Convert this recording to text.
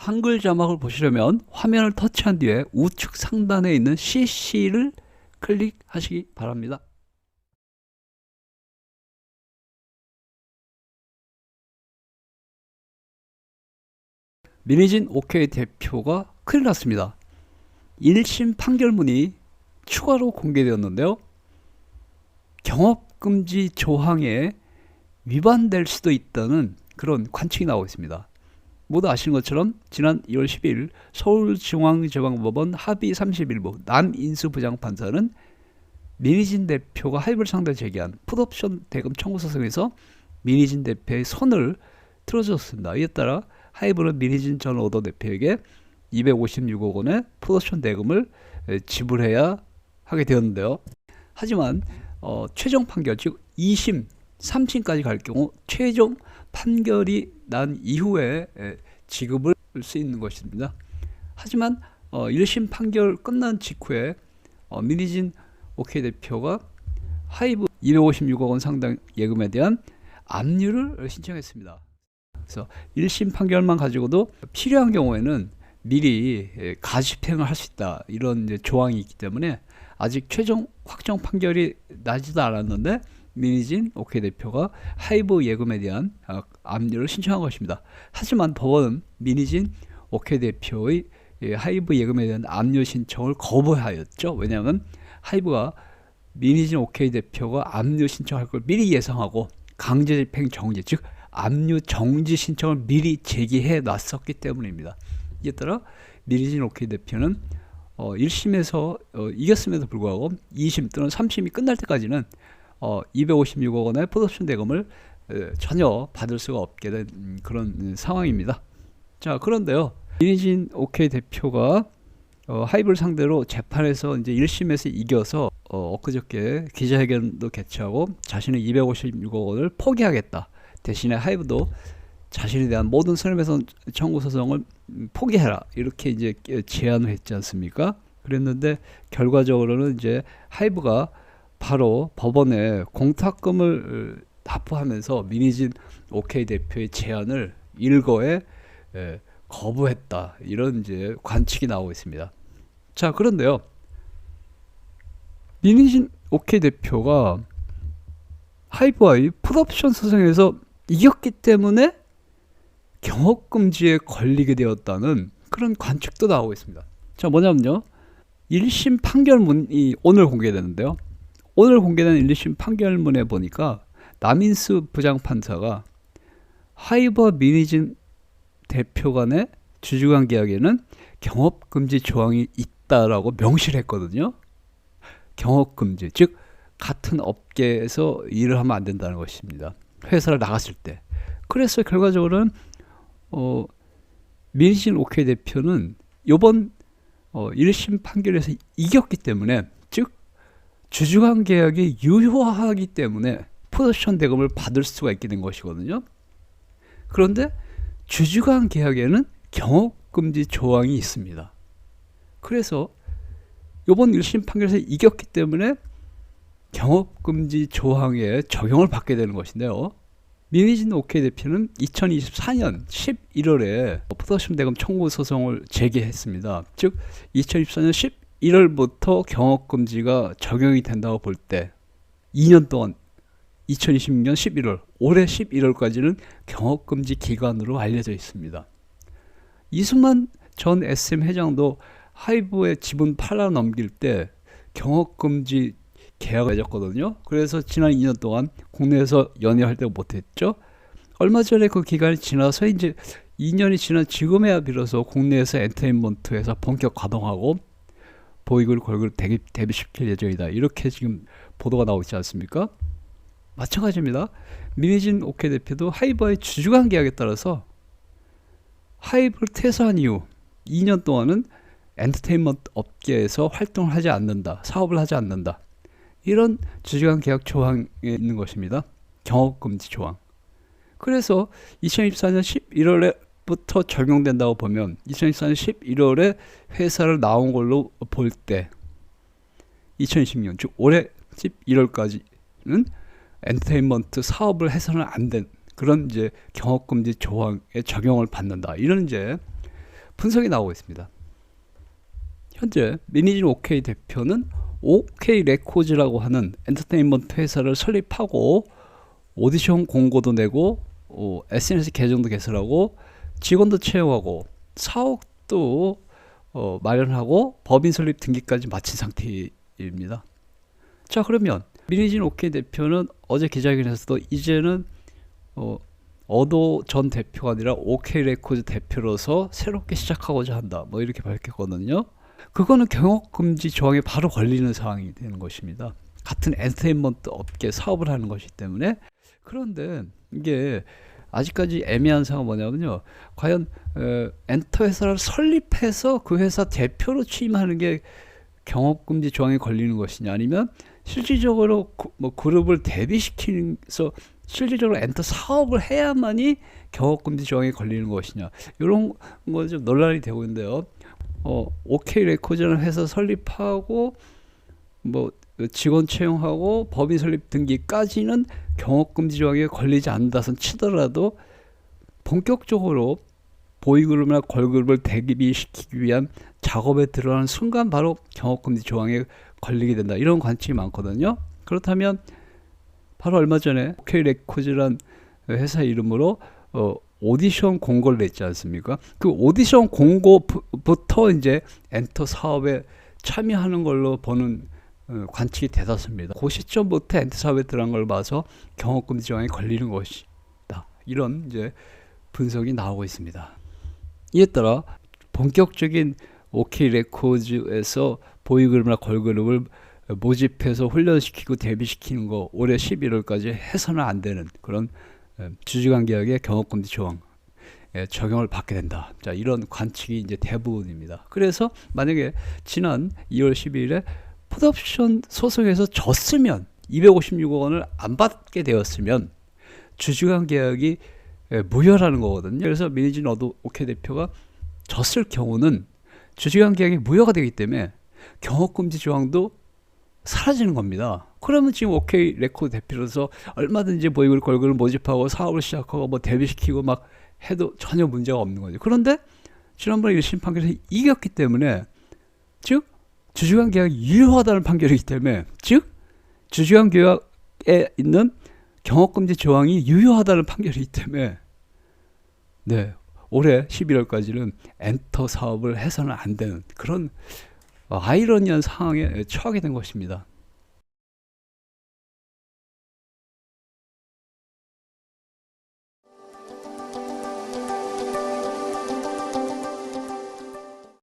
한글 자막을 보시려면 화면을 터치한 뒤에 우측 상단에 있는 CC를 클릭하시기 바랍니다. 민희진 OK 대표가 큰일 났습니다. 1심 판결문이 추가로 공개되었는데요. 경업금지 조항에 위반될 수도 있다는 그런 관측이 나오고 있습니다. 모두 아시는 것처럼 지난 2월 10일 서울중앙지방법원 합의 31부 남인수 부장판사는 민희진 대표가 하이브를 상대로 제기한 풋옵션 대금 청구 소송에서 민희진 대표의 손을 틀어줬습니다. 이에 따라 하이브는 민희진 전 오더 대표에게 256억 원의 풋옵션 대금을 지불해야 하게 되었는데요. 하지만 최종 판결, 즉 2심, 3심까지 갈 경우 최종 판결이 난 이후에 지급을 할 수 있는 것입니다. 하지만 1심 판결 끝난 직후에 민희진 OK 대표가 하이브 256억 원 상당 예금에 대한 압류를 신청했습니다. 그래서 1심 판결만 가지고도 필요한 경우에는 미리 가집행을 할 수 있다, 이런 이제 조항이 있기 때문에 아직 최종 확정 판결이 나지도 않았는데 민희진 OK 대표가 하이브 예금에 대한 압류를 신청한 것입니다. 하지만 법원은 민희진 OK 대표의 하이브 예금에 대한 압류 신청을 거부하였죠. 왜냐하면 하이브가 민희진 OK 대표가 압류 신청할 걸 미리 예상하고 강제 집행 정지, 즉 압류 정지 신청을 미리 제기해 놨었기 때문입니다. 이에 따라 민희진 OK 대표는 1심에서 이겼음에도 불구하고 2심 또는 3심이 끝날 때까지는 256억 원의 풋옵션 대금을 전혀 받을 수가 없게 된 그런 상황입니다. 자, 그런데요, 민희진 OK 대표가 하이브를 상대로 재판에서 이제 1심에서 이겨서 엊그저께 기자회견도 개최하고 자신의 256억 원을 포기하겠다, 대신에 하이브도 자신에 대한 모든 손해배상 청구 소송을 포기해라, 이렇게 이제 제안을 했지 않습니까? 그랬는데 결과적으로는 이제 하이브가 바로 법원에 공탁금을 납부하면서 민희진 OK 대표의 제안을 일거에 거부했다, 이런 이제 관측이 나오고 있습니다. 자, 그런데요, 민희진 OK 대표가 하이브와의 풋옵션 소송에서 이겼기 때문에 경업금지에 걸리게 되었다는 그런 관측도 나오고 있습니다. 자, 뭐냐면요, 1심 판결문이 오늘 공개되는데요. 오늘 공개된 1심 판결문에 보니까 남인수 부장판사가 하이브와 민희진 대표 간의 주주관 계약에는 경업금지 조항이 있다라고 명시를 했거든요. 경업금지, 즉 같은 업계에서 일을 하면 안 된다는 것입니다. 회사를 나갔을 때. 그래서 결과적으로는 민희진 OK 대표는 이번 1심 판결에서 이겼기 때문에, 즉 주주관 계약이 유효하기 때문에 풋옵션 대금을 받을 수가 있게 된 것이거든요. 그런데 주주관 계약에는 경업금지 조항이 있습니다. 그래서 이번 1심 판결에서 이겼기 때문에 경업금지 조항에 적용을 받게 되는 것인데요. 민희진 OK 대표는 2024년 11월에 풋옵션 대금 청구 소송을 제기했습니다. 즉 2024년 11월부터 경업금지가 적용이 된다고 볼 때 2년 동안 2026년 11월, 올해 11월까지는 경업금지 기간으로 알려져 있습니다. 이승만 전 SM 회장도 하이브의 지분 팔아 넘길 때 경업금지 계약을 맺었거든요. 그래서 지난 2년 동안 국내에서 연애 활동 못했죠. 얼마 전에 그 기간이 지나서 이제 2년이 지난 지금에야 비로소 국내에서 엔터테인먼트에서 본격 가동하고 보이글 걸그룹 데뷔시킬 예정이다, 이렇게 지금 보도가 나오고 있지 않습니까? 마찬가지입니다. 민희진 OK 대표도 하이브와의 주주관 계약에 따라서 하이브를 퇴사한 이후 2년 동안은 엔터테인먼트 업계에서 활동을 하지 않는다, 사업을 하지 않는다, 이런 주주관 계약 조항에 있는 것입니다. 경업금지 조항. 그래서 2024년 11월부터 적용된다고 보면 2024년 11월에 회사를 나온 걸로 볼 때 2026년, 즉 올해 11월까지는 엔터테인먼트 사업을 해서는 안 된 그런 이제 경업금지 조항에 적용을 받는다, 이런 이제 분석이 나오고 있습니다. 현재 민희진 OK 대표는 OK 레코즈라고 하는 엔터테인먼트 회사를 설립하고 오디션 공고도 내고 SNS 계정도 개설하고 직원도 채용하고 사옥도 마련하고 법인 설립 등기까지 마친 상태입니다. 자, 그러면 민희진 OK 대표는 어제 기자회견에서도 이제는 어도 전 대표가 아니라 OK 레코드 대표로서 새롭게 시작하고자 한다, 뭐 이렇게 밝혔거든요. 그거는 경영 금지 조항에 바로 걸리는 상황이 되는 것입니다. 같은 엔터테인먼트 업계 사업을 하는 것이기 때문에. 그런데 이게 아직까지 애매한 상황은 뭐냐면요, 과연 엔터 회사를 설립해서 그 회사 대표로 취임하는 게 경업금지 조항에 걸리는 것이냐, 아니면 실질적으로 뭐 그룹을 대비시키면서 실질적으로 엔터 사업을 해야만이 경업금지 조항에 걸리는 것이냐, 이런 거 좀 논란이 되고 있는데요. OK 레코드라는 회사 설립하고 뭐 직원 채용하고 법인 설립 등기까지는 경업금지 조항에 걸리지 않는다선 치더라도 본격적으로 보이그룹이나 걸그룹을 대비시키기 위한 작업에 들어가는 순간 바로 경업금지 조항에 걸리게 된다, 이런 관측이 많거든요. 그렇다면 바로 얼마 전에 OK 레코드라는 회사 이름으로 오디션 공고를 냈지 않습니까? 그 오디션 공고부터 이제 엔터 사업에 참여하는 걸로 보는 관측이 되었습니다. 그 시점부터 엔터 사업에 들어간 걸 봐서 경업금지 조항에 걸리는 것이다, 이런 이제 분석이 나오고 있습니다. 이에 따라 본격적인 OK 레코드에서 보이그룹이나 걸그룹을 모집해서 훈련시키고 데뷔시키는 거 올해 11월까지 해서는 안 되는 그런 주주관계약의 경업금지 조항 적용을 받게 된다. 자, 이런 관측이 이제 대부분입니다. 그래서 만약에 지난 2월 12일에 풋옵션 소송에서 졌으면 256억 원을 안 받게 되었으면 주주관계약이 무효라는 거거든요. 그래서 민희진 OK 대표가 졌을 경우는 주주관계약이 무효가 되기 때문에 경업금지 조항도 사라지는 겁니다. 그러면 지금 OK 레코드 대표로서 얼마든지 보이그룹 걸그룹을 모집하고 사업을 시작하고 뭐 데뷔시키고 막 해도 전혀 문제가 없는 거죠. 그런데 지난번에 1심 판결에서 이겼기 때문에, 즉 주주관 계약이 유효하다는 판결이기 때문에, 즉 주주관 계약에 있는 경업금지 조항이 유효하다는 판결이기 때문에 올해 11월까지는 엔터 사업을 해서는 안 되는 그런 아이러니한 상황에 처하게 된 것입니다.